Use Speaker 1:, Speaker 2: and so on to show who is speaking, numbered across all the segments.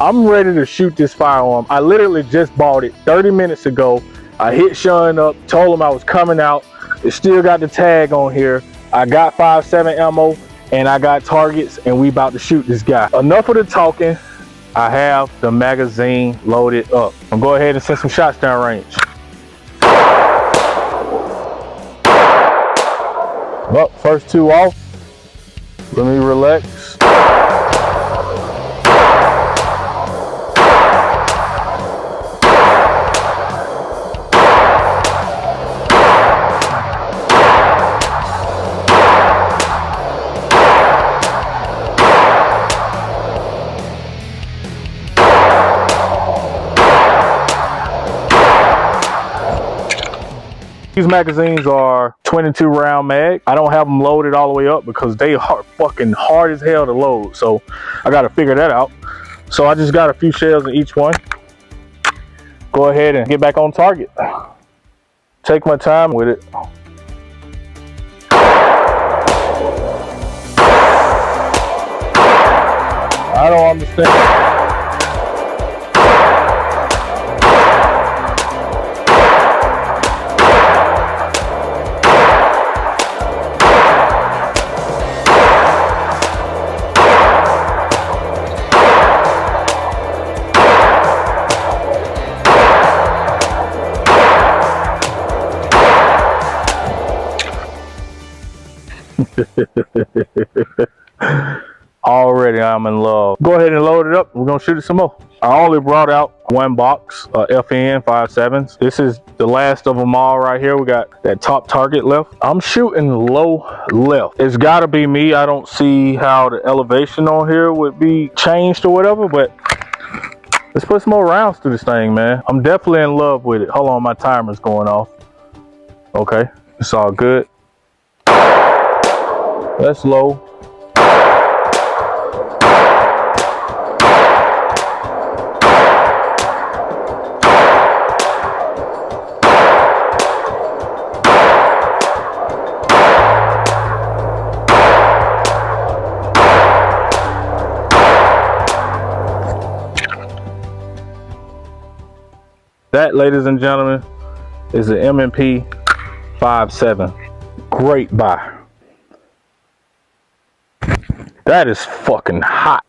Speaker 1: I'm ready to shoot this firearm. I literally just bought it 30 minutes ago. I hit Sean up, told him I was coming out. It still got the tag on here. I got 5.7 ammo and I got targets and we about to shoot this guy. Enough of the talking. I have the magazine loaded up. I'm gonna go ahead and send some shots down range. Well, first two off. Let me relax. These magazines are 22 round mag. I don't have them loaded all the way up because they are fucking hard as hell to load. So I got to figure that out. So I just got a few shells in each one. Go ahead and get back on target. Take my time with it. I don't understand. Already I'm in love. Go ahead and load it up. We're gonna shoot it some more. I only brought out one box FN 5.7s. This is the last of them all right here. We got that top target left. I'm shooting low left. It's gotta be me. I don't see how the elevation on here would be changed or whatever, but let's put some more rounds through this thing, man. I'm definitely in love with it. Hold on, my timer's going off. Okay, it's all good. That's low. That, ladies and gentlemen, is the M&P 5.7. Great buy. That is fucking hot.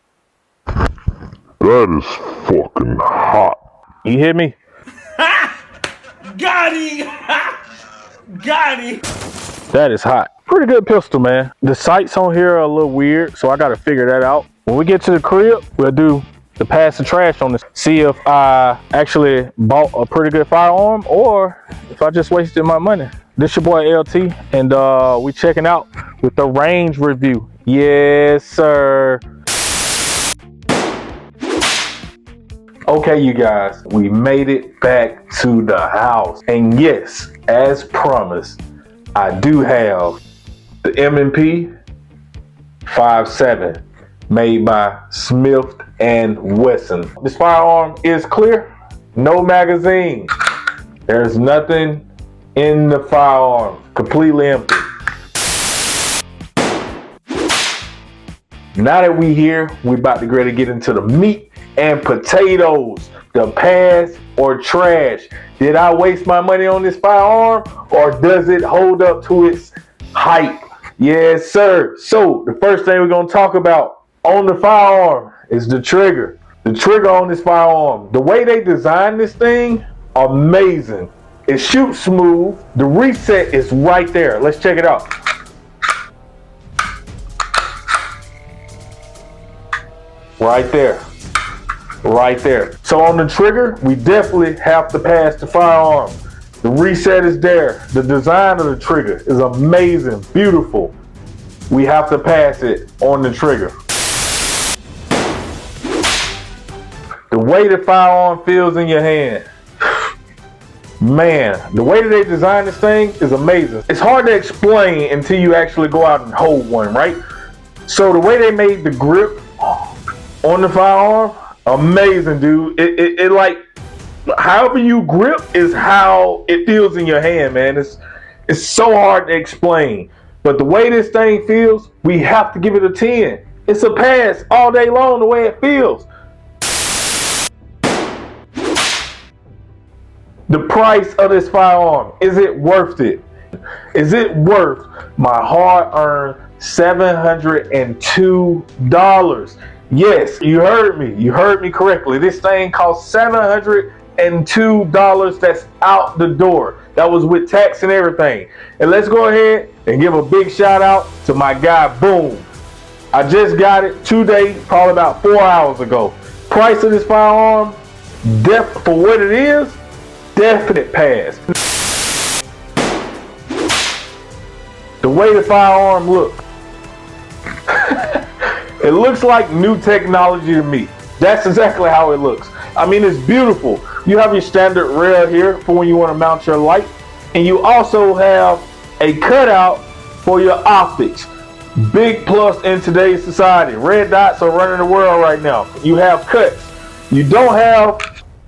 Speaker 2: That is fucking hot.
Speaker 1: You hear me?
Speaker 3: Got him! Got him!
Speaker 1: That is hot. Pretty good pistol, man. The sights on here are a little weird, so I gotta figure that out. When we get to the crib, we'll do the pass the trash on this. See if I actually bought a pretty good firearm or if I just wasted my money. This your boy LT, and we checking out with the range review. Yes, sir. Okay, you guys, we made it back to the house. And yes, as promised, I do have the M&P 5.7 made by Smith and Wesson. This firearm is clear, no magazine. There's nothing in the firearm, completely empty. Now that we here, we about to ready to get into the meat and potatoes, the pass or trash. Did I waste my money on this firearm or does it hold up to its hype? Yes, sir. So the first thing we're gonna talk about on the firearm is the trigger. The trigger on this firearm. The way they designed this thing, amazing. It shoots smooth. The reset is right there. Let's check it out. Right there. Right there. So on the trigger, we definitely have to pass the firearm. The reset is there. The design of the trigger is amazing, beautiful. We have to pass it on the trigger. The way the firearm feels in your hand. Man, the way that they designed this thing is amazing. It's hard to explain until you actually go out and hold one, right? So the way they made the grip on the firearm, amazing, dude. It like, however you grip is how it feels in your hand, man. It's so hard to explain. But the way this thing feels, we have to give it a 10. It's a pass all day long the way it feels. The price of this firearm, is it worth it? Is it worth my hard-earned $702? Yes, you heard me. You heard me correctly. This thing cost $702. That's out the door. That was with tax and everything. And let's go ahead and give a big shout out to my guy, Boom. I just got it today, probably about 4 hours ago. Price of this firearm, for what it is, definite pass. The way the firearm looks, it looks like new technology to me. That's exactly how it looks. I mean, it's beautiful. You have your standard rail here for when you want to mount your light, and you also have a cutout for your optics. Big plus in today's society. Red dots are running the world right now. You have cuts. You don't have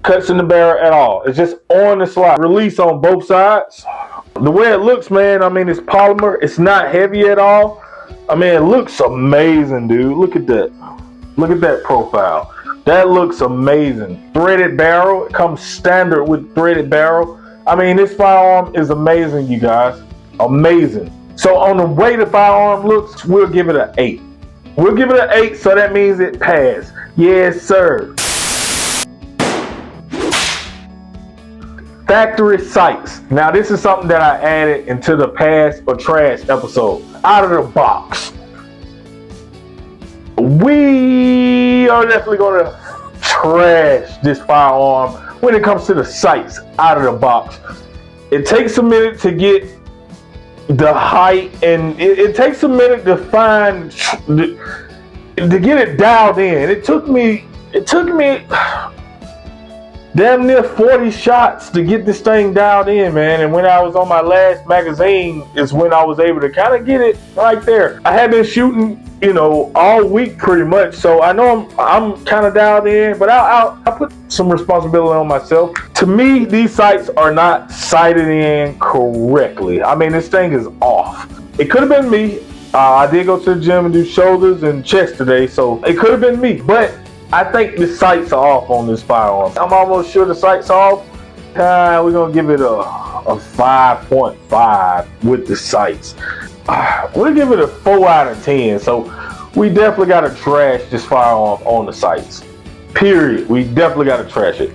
Speaker 1: cuts in the barrel at all. It's just on the slide. Release on both sides. The way it looks, man, I mean, it's polymer. It's not heavy at all. I mean, it looks amazing, dude. Look at that. Look at that profile. That looks amazing. Threaded barrel. It comes standard with threaded barrel. I mean, this firearm is amazing, you guys. Amazing. So on the way the firearm looks, we'll give it an 8. We'll give it an 8, so that means it passed. Yes, sir. Factory sights. Now, this is something that I added into the pass or trash episode. Out of the box. We are definitely going to trash this firearm when it comes to the sights out of the box. It takes a minute to get the height, and it takes a minute to find, to get it dialed in. It took me damn near 40 shots to get this thing dialed in, man. And when I was on my last magazine is when I was able to kind of get it right there. I had been shooting, you know, all week pretty much, so I know I'm kind of dialed in, but I put some responsibility on myself. To me, these sights are not sighted in correctly. I mean, this thing is off. It could have been me. I did go to the gym and do shoulders and chest today, so it could have been me, but I think the sights are off on this firearm. I'm almost sure the sights are off. We're going to give it a 5.5 with the sights. We'll give it a 4 out of 10. So we definitely got to trash this firearm on the sights. Period. We definitely got to trash it.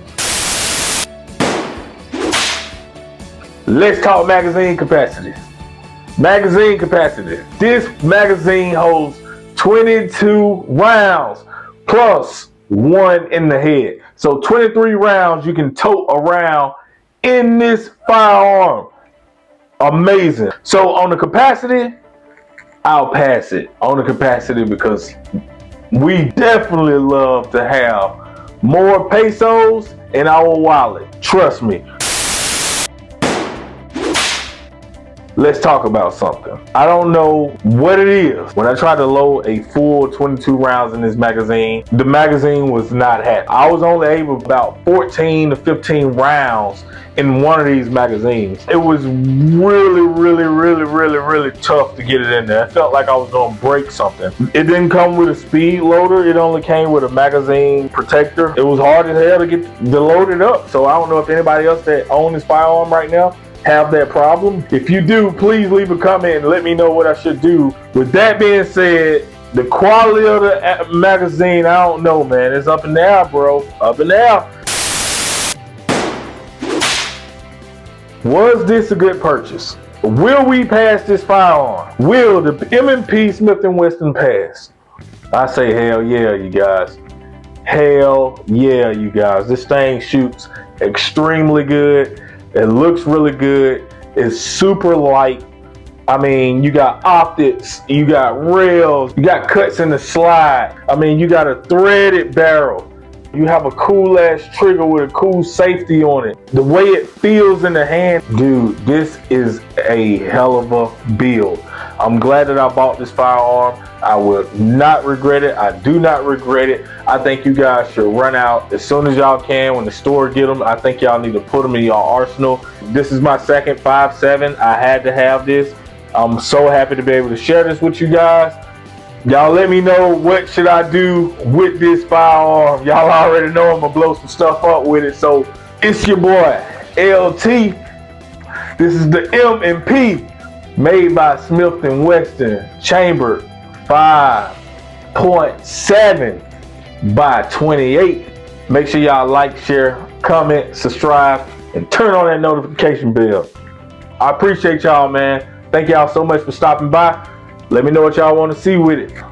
Speaker 1: Let's talk magazine capacity. Magazine capacity. This magazine holds 22 rounds. Plus 1 in the head. So 23 rounds you can tote around in this firearm. Amazing. So on the capacity, I'll pass it on the capacity because we definitely love to have more pesos in our wallet. Trust me. Let's talk about something. I don't know what it is. When I tried to load a full 22 rounds in this magazine, the magazine was not happy. I was only able about 14 to 15 rounds in one of these magazines. It was really tough to get it in there. I felt like I was gonna break something. It didn't come with a speed loader. It only came with a magazine protector. It was hard as hell to get to load it up. So I don't know if anybody else that owns this firearm right now have that problem. If you do, please leave a comment and let me know what I should do. With that being said, the quality of the magazine, I don't know, man. It's up in the air, bro. Up in the air. Was this a good purchase? Will we pass this firearm? Will the M&P Smith and Wesson pass? I say hell yeah, you guys. Hell yeah, you guys. This thing shoots extremely good. It looks really good. It's super light. I mean, you got optics, you got rails, you got cuts in the slide. I mean, you got a threaded barrel. You have a cool ass trigger with a cool safety on it. The way it feels in the hand, dude, this is a hell of a build. I'm glad that I bought this firearm. I will not regret it. I do not regret it. I think you guys should run out as soon as y'all can when the store get them. I think y'all need to put them in your arsenal. This is my second 5.7. I had to have this. I'm so happy to be able to share this with you guys. Y'all let me know what should I do with this firearm. Y'all already know I'm gonna blow some stuff up with it. So it's your boy, LT. This is the M&P made by Smith and Wesson, chambered 5.7 by 28. Make sure y'all like, share, comment, subscribe, and turn on that notification bell. I appreciate y'all, man. Thank y'all so much for stopping by. Let me know what y'all want to see with it.